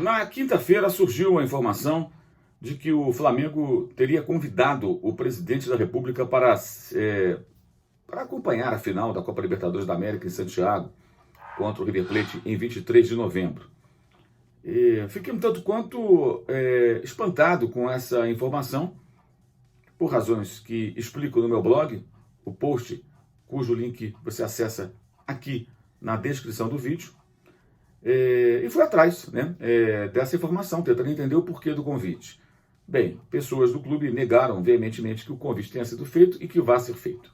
Na quinta-feira surgiu a informação de que o Flamengo teria convidado o presidente da República para acompanhar a final da Copa Libertadores da América em Santiago, contra o River Plate em 23 de novembro. Fiquei um tanto quanto espantado com essa informação, por razões que explico no meu blog, o post cujo link você acessa aqui na descrição do vídeo. E fui atrás, né, dessa informação, tentando entender o porquê do convite. Bem, pessoas do clube negaram veementemente que o convite tenha sido feito e que vá ser feito.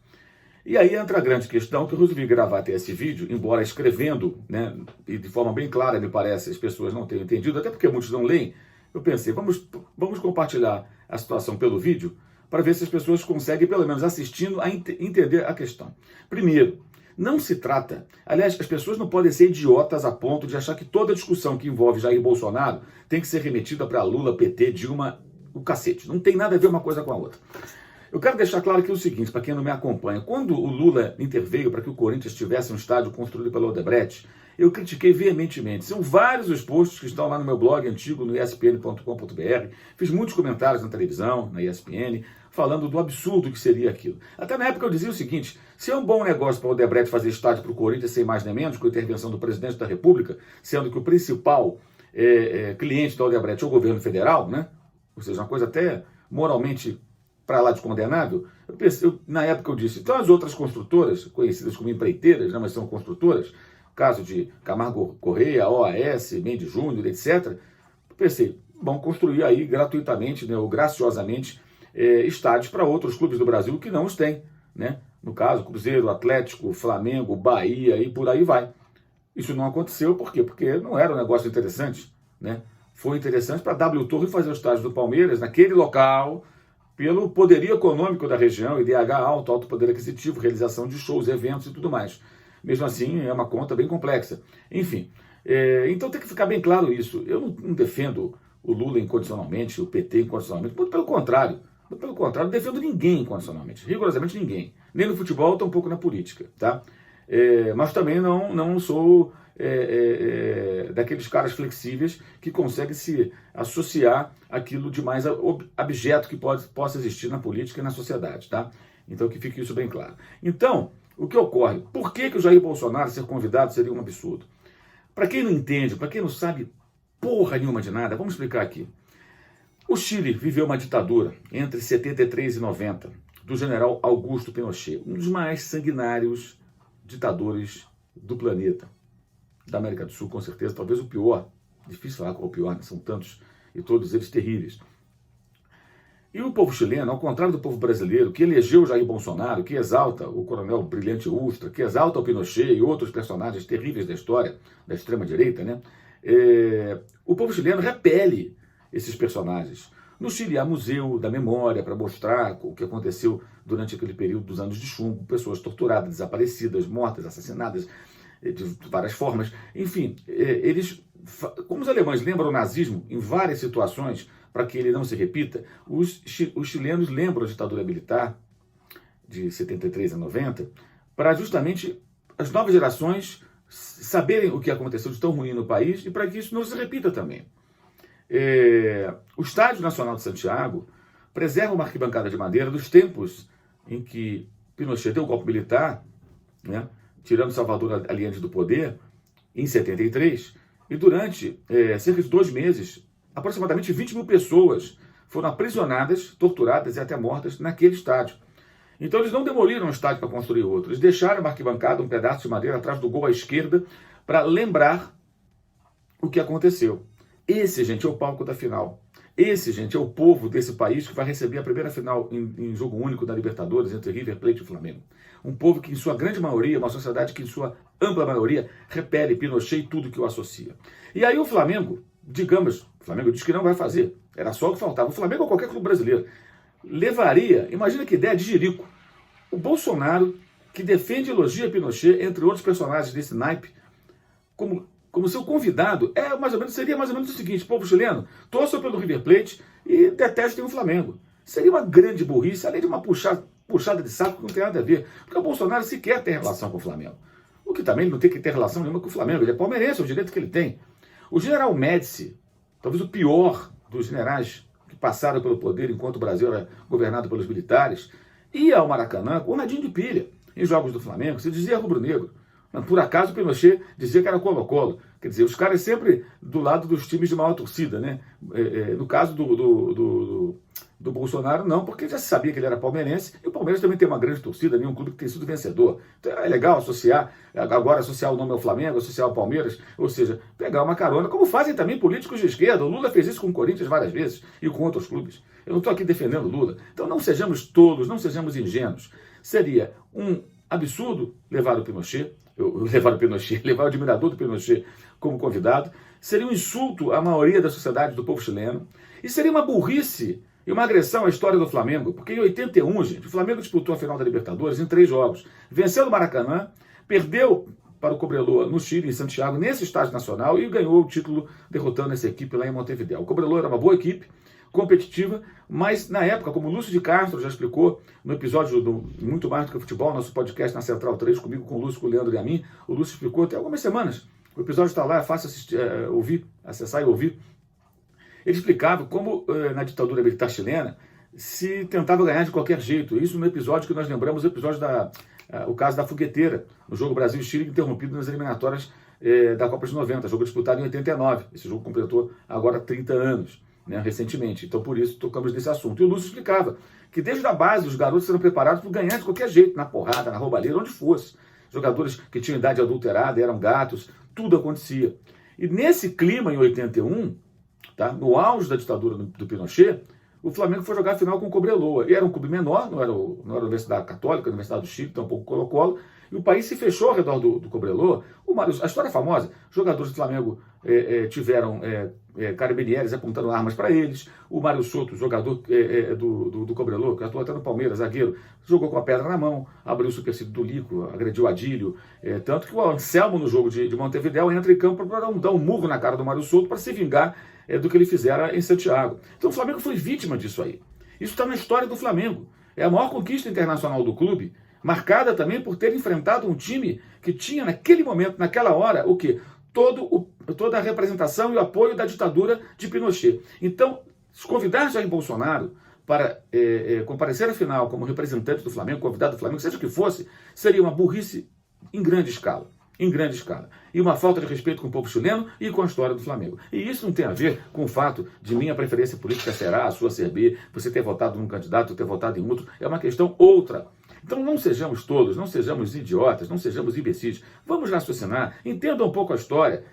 E aí entra a grande questão, que eu resolvi gravar até esse vídeo, embora escrevendo, né, e de forma bem clara, me parece, as pessoas não tenham entendido, até porque muitos não leem. Eu pensei, vamos compartilhar a situação pelo vídeo, para ver se as pessoas conseguem, pelo menos assistindo, a entender a questão. Primeiro, não se trata... Aliás, as pessoas não podem ser idiotas a ponto de achar que toda discussão que envolve Jair Bolsonaro tem que ser remetida para Lula, PT, Dilma, o cacete. Não tem nada a ver uma coisa com a outra. Eu quero deixar claro aqui o seguinte, para quem não me acompanha. Quando o Lula interveio para que o Corinthians tivesse um estádio construído pela Odebrecht, eu critiquei veementemente. São vários os posts que estão lá no meu blog antigo, no espn.com.br. Fiz muitos comentários na televisão, na ESPN, falando do absurdo que seria aquilo. Até na época eu dizia o seguinte: se é um bom negócio para o Odebrecht fazer estádio para o Corinthians, sem mais nem menos, com a intervenção do presidente da República, sendo que o principal cliente da Odebrecht é o governo federal, né? Ou seja, uma coisa até moralmente para lá de condenável, na época eu disse, então as outras construtoras, conhecidas como empreiteiras, né, mas são construtoras, caso de Camargo Correia, OAS, Mendes Júnior, etc., eu pensei, vão construir aí gratuitamente, né, ou graciosamente, estádios para outros clubes do Brasil que não os têm, né? No caso, Cruzeiro, Atlético, Flamengo, Bahia e por aí vai. Isso não aconteceu, por quê? Porque não era um negócio interessante, né? Foi interessante para a W Torre fazer o estádio do Palmeiras naquele local, pelo poderio econômico da região, IDH alto, alto poder aquisitivo, realização de shows, eventos e tudo mais. Mesmo assim, é uma conta bem complexa. Enfim, então tem que ficar bem claro isso. Eu não defendo o Lula incondicionalmente, o PT incondicionalmente, muito pelo contrário. Não defendo ninguém incondicionalmente, rigorosamente ninguém. Nem no futebol, tampouco na política, tá? Mas também não sou daqueles caras flexíveis que conseguem se associar àquilo de mais abjeto que possa existir na política e na sociedade, tá? Então que fique isso bem claro. Então, o que ocorre? Por que o Jair Bolsonaro ser convidado seria um absurdo? Para quem não entende, para quem não sabe porra nenhuma de nada, vamos explicar aqui. O Chile viveu uma ditadura entre 73 e 90, do general Augusto Pinochet, um dos mais sanguinários ditadores do planeta, da América do Sul, com certeza, talvez o pior. Difícil falar qual é o pior, né? São tantos, e todos eles terríveis. E o povo chileno, ao contrário do povo brasileiro, que elegeu Jair Bolsonaro, que exalta o coronel Brilhante Ustra, que exalta o Pinochet e outros personagens terríveis da história, da extrema-direita, né? O povo chileno repele esses personagens. No Chile há museu da memória para mostrar o que aconteceu durante aquele período dos anos de chumbo, pessoas torturadas, desaparecidas, mortas, assassinadas de várias formas. Enfim, eles, como os alemães lembram o nazismo em várias situações, para que ele não se repita, os chilenos lembram a ditadura militar de 73 a 90, para justamente as novas gerações saberem o que aconteceu de tão ruim no país e para que isso não se repita também. O Estádio Nacional de Santiago preserva uma arquibancada de madeira dos tempos em que Pinochet deu o golpe militar, né, tirando Salvador Allende do poder, em 73, e durante cerca de 2 meses, aproximadamente 20 mil pessoas foram aprisionadas, torturadas e até mortas naquele estádio. Então eles não demoliram o estádio para construir outro, eles deixaram uma arquibancada, um pedaço de madeira atrás do gol à esquerda, para lembrar o que aconteceu. Esse, gente, é o palco da final. Esse, gente, é o povo desse país que vai receber a primeira final em jogo único da Libertadores entre River Plate e Flamengo. Um povo que, em sua grande maioria, uma sociedade que, em sua ampla maioria, repele Pinochet e tudo que o associa. E aí o Flamengo, digamos, o Flamengo diz que não vai fazer. Era só o que faltava. O Flamengo ou qualquer clube brasileiro levaria, imagina que ideia de jirico, o Bolsonaro, que defende e elogia Pinochet, entre outros personagens desse naipe, como seu convidado, seria mais ou menos o seguinte: povo chileno, torçam pelo River Plate e detestem o Flamengo. Seria uma grande burrice, além de uma puxada de saco que não tem nada a ver, porque o Bolsonaro sequer tem relação com o Flamengo. O que também não tem que ter relação nenhuma com o Flamengo, ele é palmeirense, é o direito que ele tem. O general Médici, talvez o pior dos generais que passaram pelo poder enquanto o Brasil era governado pelos militares, ia ao Maracanã com o radinho de pilha. Em jogos do Flamengo, se dizia rubro-negro. Por acaso o Pinochet dizia que era Colo-Colo. Quer dizer, os caras sempre do lado dos times de maior torcida, né? No caso do Bolsonaro, não, porque já se sabia que ele era palmeirense, e o Palmeiras também tem uma grande torcida, um clube que tem sido vencedor. Então é legal associar o nome ao Flamengo, associar ao Palmeiras, ou seja, pegar uma carona, como fazem também políticos de esquerda. O Lula fez isso com o Corinthians várias vezes, e com outros clubes. Eu não estou aqui defendendo o Lula. Então não sejamos tolos, não sejamos ingênuos. Seria um absurdo levar o admirador do Pinochet como convidado, seria um insulto à maioria da sociedade do povo chileno, e seria uma burrice e uma agressão à história do Flamengo, porque em 81, gente, o Flamengo disputou a final da Libertadores em 3 jogos, venceu no Maracanã, perdeu para o Cobreloa no Chile, em Santiago, nesse estádio nacional, e ganhou o título derrotando essa equipe lá em Montevideo. O Cobreloa era uma boa equipe, competitiva, mas na época, como o Lúcio de Castro já explicou no episódio do Muito Mais do que Futebol, nosso podcast na Central 3, comigo, com o Lúcio, com o Leandro e a mim, o Lúcio explicou até algumas semanas. O episódio está lá, é fácil assistir, acessar e ouvir. Ele explicava como na ditadura militar chilena se tentava ganhar de qualquer jeito. Isso no episódio que nós lembramos, o caso da fogueteira, no jogo Brasil e Chile, interrompido nas eliminatórias da Copa de 90, jogo disputado em 89. Esse jogo completou agora 30 anos. Né, recentemente. Então, por isso, tocamos nesse assunto. E o Lúcio explicava que desde a base os garotos eram preparados para ganhar de qualquer jeito, na porrada, na roubalheira, onde fosse. Jogadores que tinham idade adulterada, eram gatos, tudo acontecia. E nesse clima, em 81, tá, no auge da ditadura do Pinochet, o Flamengo foi jogar a final com o Cobreloa. E era um clube menor, não era a Universidade Católica, a Universidade do Chile, tampouco o Colo-Colo, e o país se fechou ao redor do Cobreloa. A história é famosa, jogadores do Flamengo tiveram carabinieri apontando armas para eles. O Mário Soto, jogador do Cobreloa, que atuou até no Palmeiras, zagueiro, jogou com a pedra na mão, abriu o supercílio do Lico, agrediu Adílio, tanto que o Anselmo, no jogo de Montevideo, entra em campo para dar um murro na cara do Mário Soto para se vingar do que ele fizera em Santiago. Então o Flamengo foi vítima disso aí. Isso está na história do Flamengo. É a maior conquista internacional do clube, marcada também por ter enfrentado um time que tinha, naquele momento, naquela hora, o quê? Toda a representação e o apoio da ditadura de Pinochet. Então, convidar Jair Bolsonaro para comparecer à final como representante do Flamengo, convidado do Flamengo, seja o que fosse, seria uma burrice em grande escala. E uma falta de respeito com o povo chileno e com a história do Flamengo. E isso não tem a ver com o fato de minha preferência política ser A, a sua ser B, você ter votado num candidato, ter votado em outro. É uma questão outra. Então não sejamos tolos, não sejamos idiotas, não sejamos imbecis. Vamos raciocinar, entenda um pouco a história.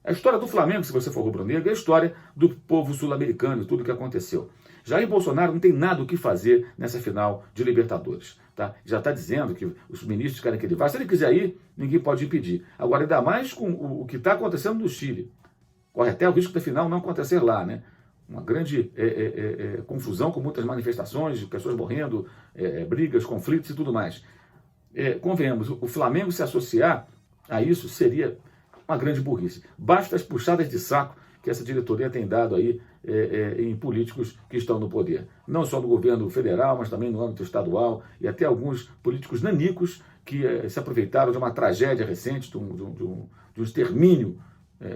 A história do Flamengo, se você for rubro-negro, é a história do povo sul-americano e tudo o que aconteceu. Jair Bolsonaro não tem nada o que fazer nessa final de Libertadores. Tá? Já está dizendo que os ministros querem que ele vá. Se ele quiser ir, ninguém pode impedir. Agora, ainda mais com o que está acontecendo no Chile. Corre até o risco da final não acontecer lá, né? Uma grande confusão com muitas manifestações, pessoas morrendo, brigas, conflitos e tudo mais. Convenhamos, o Flamengo se associar a isso seria uma grande burrice. Basta as puxadas de saco que essa diretoria tem dado aí em políticos que estão no poder. Não só no governo federal, mas também no âmbito estadual, e até alguns políticos nanicos que se aproveitaram de uma tragédia recente, de um extermínio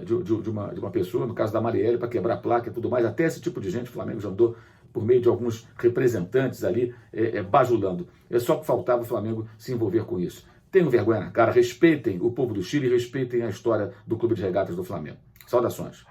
de uma pessoa, no caso da Marielle, para quebrar placa e tudo mais. Até esse tipo de gente o Flamengo já andou por meio de alguns representantes ali bajulando. É só que faltava o Flamengo se envolver com isso. Tenham vergonha na cara, respeitem o povo do Chile e respeitem a história do Clube de Regatas do Flamengo. Saudações.